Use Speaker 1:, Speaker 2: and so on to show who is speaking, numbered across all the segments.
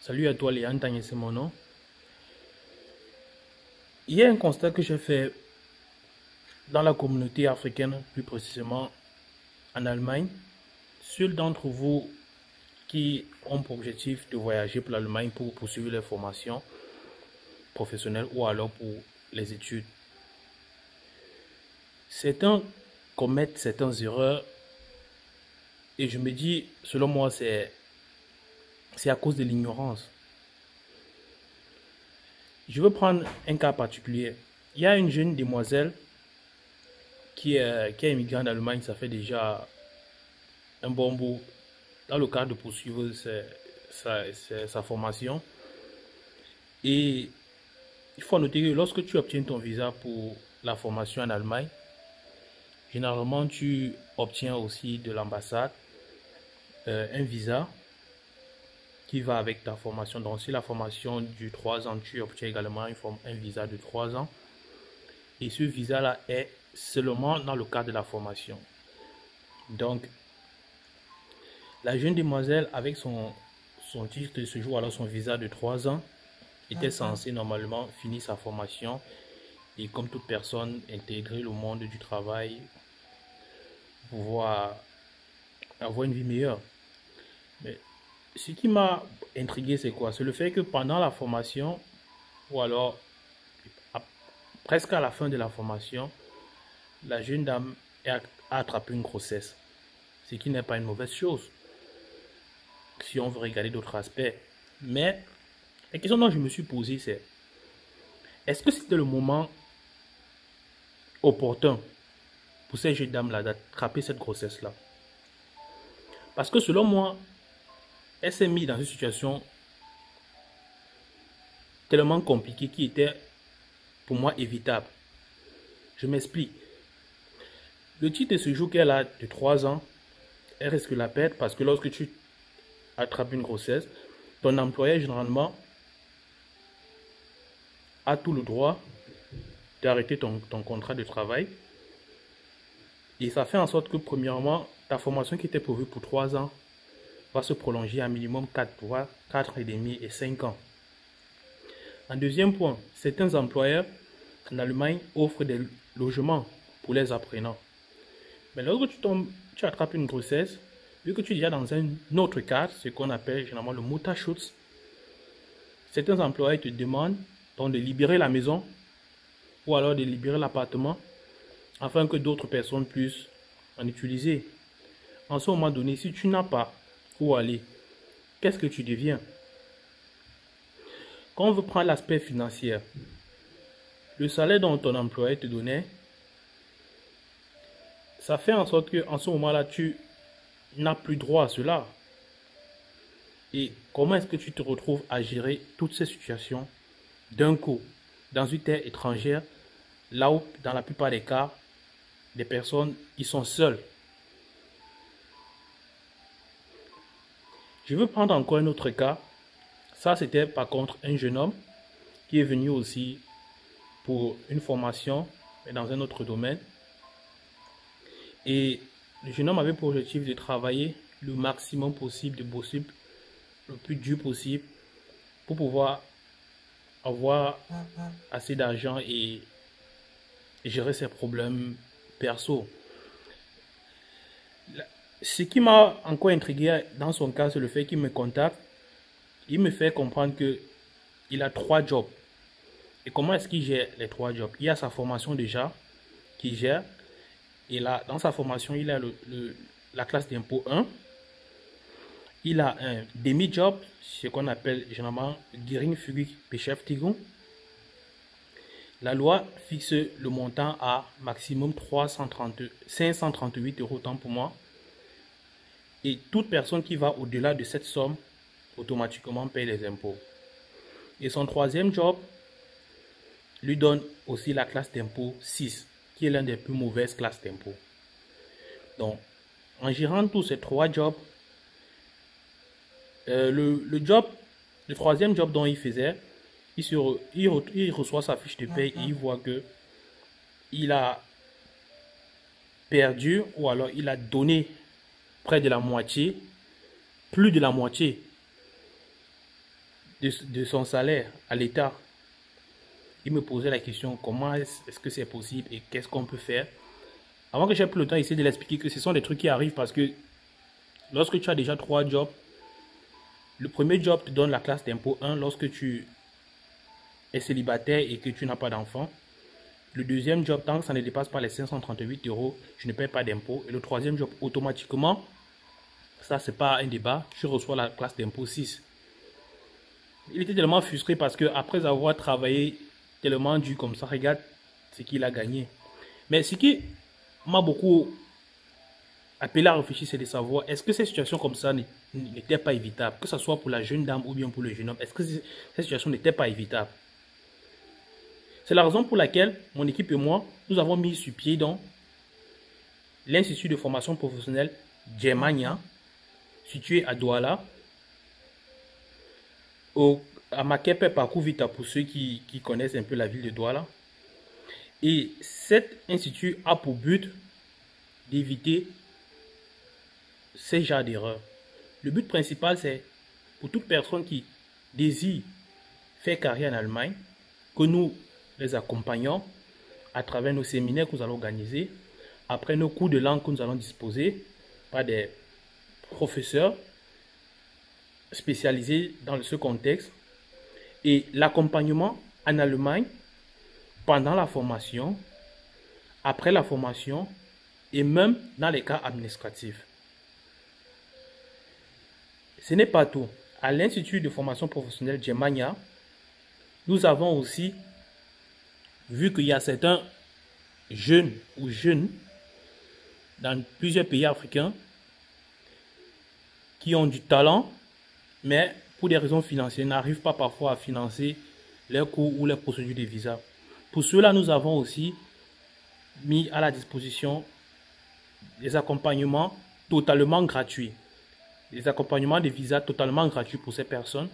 Speaker 1: Salut à toi, Léane Tagné, c'est mon nom. Il y a un constat que j'ai fait dans la communauté africaine, plus précisément en Allemagne. Ceux d'entre vous qui ont pour objectif de voyager pour l'Allemagne pour poursuivre leur formation professionnelle ou alors pour les études, certains commettent certaines erreurs et je me dis, selon moi, c'est à cause de l'ignorance. Je veux prendre un cas particulier. Il y a une jeune demoiselle qui a émigré en Allemagne, ça fait déjà un bon bout, dans le cadre de poursuivre sa formation. Et il faut noter que lorsque tu obtiens ton visa pour la formation en Allemagne, généralement tu obtiens aussi de l'ambassade un visa qui va avec ta formation. Donc si la formation dure 3 ans, tu obtiens également un visa de 3 ans. Et ce visa-là est seulement dans le cadre de la formation. Donc, la jeune demoiselle, avec son titre de séjour, alors son visa de 3 ans, était censée normalement finir sa formation et comme toute personne, intégrer le monde du travail, pouvoir avoir une vie meilleure. Mais ce qui m'a intrigué, c'est quoi? C'est le fait que pendant la formation, ou alors presque à la fin de la formation, la jeune dame a attrapé une grossesse. Ce qui n'est pas une mauvaise chose, si on veut regarder d'autres aspects. Mais la question dont je me suis posée, c'est est-ce que c'était le moment opportun pour cette jeune dame-là d'attraper cette grossesse-là? Parce que selon moi, elle s'est mise dans une situation tellement compliquée qui était pour moi évitable. Je m'explique. Le titre de séjour qu'elle a de 3 ans, elle risque la perdre parce que lorsque tu attrapes une grossesse, ton employeur généralement a tout le droit d'arrêter ton contrat de travail. Et ça fait en sorte que premièrement, ta formation qui était prévue pour 3 ans va se prolonger à minimum 4, voire 4 et demi et 5 ans. En deuxième point, certains employeurs en Allemagne offrent des logements pour les apprenants. Mais lorsque tu attrapes une grossesse, vu que tu es déjà dans un autre cadre, ce qu'on appelle généralement le Mutterschutz, certains employeurs te demandent donc de libérer la maison ou alors de libérer l'appartement afin que d'autres personnes puissent en utiliser. En ce moment donné, si tu n'as pas où aller, qu'est-ce que tu deviens? Quand on veut prendre l'aspect financier, le salaire dont ton employeur te donnait, ça fait en sorte qu'en ce moment-là, tu n'as plus droit à cela. Et comment est-ce que tu te retrouves à gérer toutes ces situations d'un coup, dans une terre étrangère, là où, dans la plupart des cas, les personnes, ils sont seuls. Je veux prendre encore un autre cas. Ça, c'était par contre un jeune homme qui est venu aussi pour une formation, mais dans un autre domaine. Et le jeune homme avait pour objectif de travailler le maximum possible, le plus dur possible, pour pouvoir avoir assez d'argent et gérer ses problèmes perso. Ce qui m'a encore intrigué dans son cas, c'est le fait qu'il me contacte. Il me fait comprendre qu'il a 3 jobs. Et comment est-ce qu'il gère les 3 jobs? Il y a sa formation déjà qu'il gère. Et là, dans sa formation, il a la classe d'impôt 1. Il a un demi-job, ce qu'on appelle généralement Geringfügige Beschäftigung. La loi fixe le montant à maximum 538 euros, tant pour moi. Et toute personne qui va au-delà de cette somme, automatiquement paye les impôts. Et son troisième job lui donne aussi la classe d'impôt 6, qui est l'un des plus mauvaises classes d'impôt. Donc, en gérant tous ces 3 jobs, le troisième job dont il faisait, il reçoit sa fiche de paye et il voit que il a perdu ou alors il a donné près de la moitié, plus de la moitié de son salaire à l'État. Il me posait la question, comment est-ce que c'est possible et qu'est-ce qu'on peut faire? Avant que j'aie plus le temps, essayer de l'expliquer que ce sont des trucs qui arrivent parce que lorsque tu as déjà 3 jobs, le premier job te donne la classe d'impôt 1 lorsque tu es célibataire et que tu n'as pas d'enfant. Le deuxième job, tant que ça ne dépasse pas les 538 €, tu ne paies pas d'impôt. Et le troisième job, automatiquement, ça c'est pas un débat, tu reçois la classe d'impôt 6. Il était tellement frustré parce que après avoir travaillé tellement dur comme ça, regarde ce qu'il a gagné. Mais ce qui m'a beaucoup appelé à réfléchir, c'est de savoir est-ce que ces situations comme ça n'étaient pas évitables, que ce soit pour la jeune dame ou bien pour le jeune homme, est-ce que ces situations n'étaient pas évitables? C'est la raison pour laquelle mon équipe et moi, nous avons mis sur pied donc l'Institut de formation professionnelle Djemania, situé à Douala, à Makepe Parcours Vita pour ceux qui connaissent un peu la ville de Douala. Et cet institut a pour but d'éviter ces genres d'erreurs. Le but principal, c'est pour toute personne qui désire faire carrière en Allemagne, que nous les accompagnons à travers nos séminaires que nous allons organiser, après nos cours de langue que nous allons disposer par des professeurs spécialisés dans ce contexte, et l'accompagnement en Allemagne pendant la formation, après la formation et même dans les cas administratifs. Ce n'est pas tout. À l'Institut de formation professionnelle Djemania, nous avons aussi vu qu'il y a certains jeunes ou jeunes dans plusieurs pays africains qui ont du talent, mais pour des raisons financières, n'arrivent pas parfois à financer leurs cours ou leurs procédures de visa. Pour cela, nous avons aussi mis à la disposition des accompagnements totalement gratuits, des accompagnements de visa totalement gratuits pour ces personnes,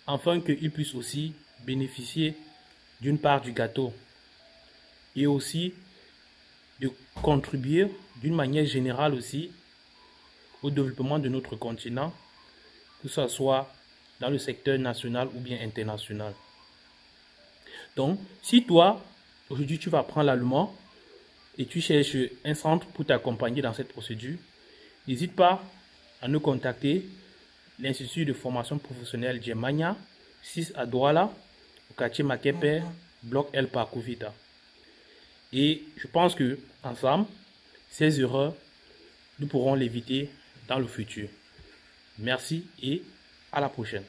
Speaker 1: afin qu'ils puissent aussi bénéficier d'une part du gâteau et aussi de contribuer d'une manière générale aussi au développement de notre continent, que ce soit dans le secteur national ou bien international. Donc, si toi, aujourd'hui, tu vas apprendre l'allemand et tu cherches un centre pour t'accompagner dans cette procédure, n'hésite pas à nous contacter, l'Institut de formation professionnelle Djemania, 6 à Douala, au quartier Makepe, bloc L Parcours Vita. Et je pense que ensemble, ces erreurs, nous pourrons l'éviter dans le futur. Merci et à la prochaine.